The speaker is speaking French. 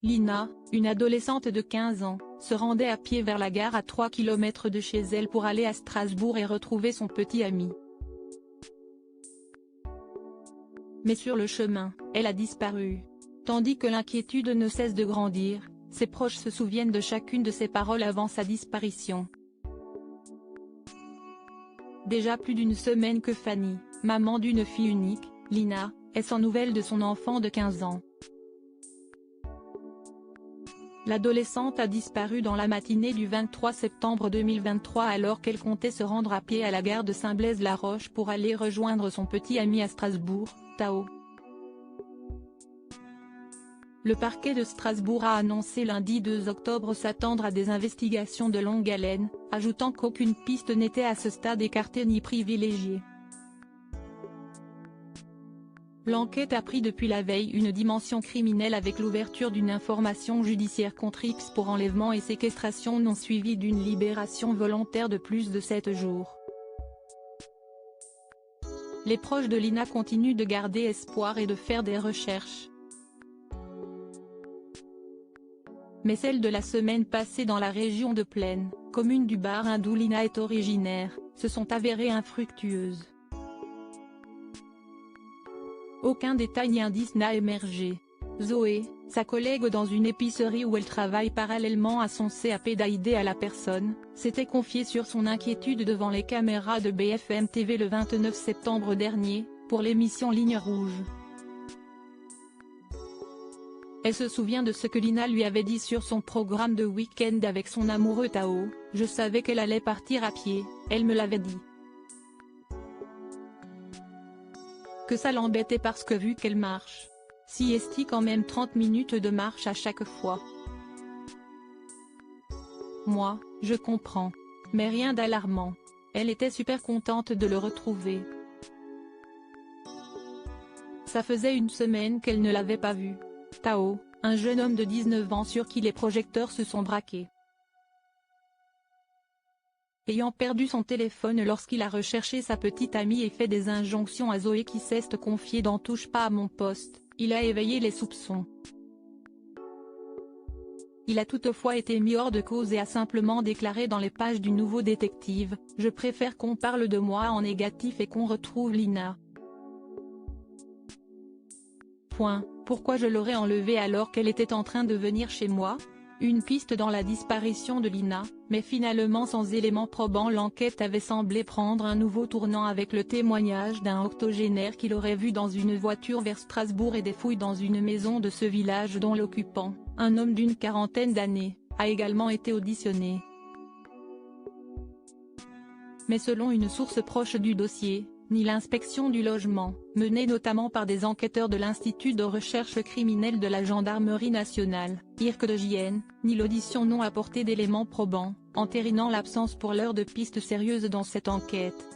Lina, une adolescente de 15 ans, se rendait à pied vers la gare à 3 km de chez elle pour aller à Strasbourg et retrouver son petit ami. Mais sur le chemin, elle a disparu. Tandis que l'inquiétude ne cesse de grandir, ses proches se souviennent de chacune de ses paroles avant sa disparition. Déjà plus d'une semaine que Fanny, maman d'une fille unique, Lina, est sans nouvelles de son enfant de 15 ans. L'adolescente a disparu dans la matinée du 23 septembre 2023 alors qu'elle comptait se rendre à pied à la gare de Saint-Blaise-la-Roche pour aller rejoindre son petit ami à Strasbourg, Tao. Le parquet de Strasbourg a annoncé lundi 2 octobre s'attendre à des investigations de longue haleine, ajoutant qu'aucune piste n'était à ce stade écartée ni privilégiée. L'enquête a pris depuis la veille une dimension criminelle avec l'ouverture d'une information judiciaire contre X pour enlèvement et séquestration non suivie d'une libération volontaire de plus de 7 jours. Les proches de Lina continuent de garder espoir et de faire des recherches. Mais celles de la semaine passée dans la région de Plaine, commune du Bas-Rhin d'où Lina est originaire, se sont avérées infructueuses. Aucun détail ni indice n'a émergé. Zoé, sa collègue dans une épicerie où elle travaille parallèlement à son CAP d'aide à la personne, s'était confiée sur son inquiétude devant les caméras de BFM TV le 29 septembre dernier, pour l'émission Ligne Rouge. Elle se souvient de ce que Lina lui avait dit sur son programme de week-end avec son amoureux Tao: « Je savais qu'elle allait partir à pied, elle me l'avait dit. Que ça l'embêtait parce que vu qu'elle marche, si est quand même 30 minutes de marche à chaque fois. Moi, je comprends. Mais rien d'alarmant. Elle était super contente de le retrouver. Ça faisait une semaine qu'elle ne l'avait pas vu. » Tao, un jeune homme de 19 ans sur qui les projecteurs se sont braqués. Ayant perdu son téléphone lorsqu'il a recherché sa petite amie et fait des injonctions à Zoé qui s'est confiée dans Touche pas à mon poste, il a éveillé les soupçons. Il a toutefois été mis hors de cause et a simplement déclaré dans les pages du Nouveau Détective: « Je préfère qu'on parle de moi en négatif et qu'on retrouve Lina. Pourquoi je l'aurais enlevée alors qu'elle était en train de venir chez moi ?» Une piste dans la disparition de Lina, mais finalement sans éléments probants. L'enquête avait semblé prendre un nouveau tournant avec le témoignage d'un octogénaire qui l'aurait vue dans une voiture vers Strasbourg et des fouilles dans une maison de ce village dont l'occupant, un homme d'une quarantaine d'années, a également été auditionné. Mais selon une source proche du dossier, ni l'inspection du logement, menée notamment par des enquêteurs de l'Institut de recherche criminelle de la Gendarmerie nationale, IRC de JN, ni l'audition n'ont apporté d'éléments probants, entérinant l'absence pour l'heure de pistes sérieuses dans cette enquête.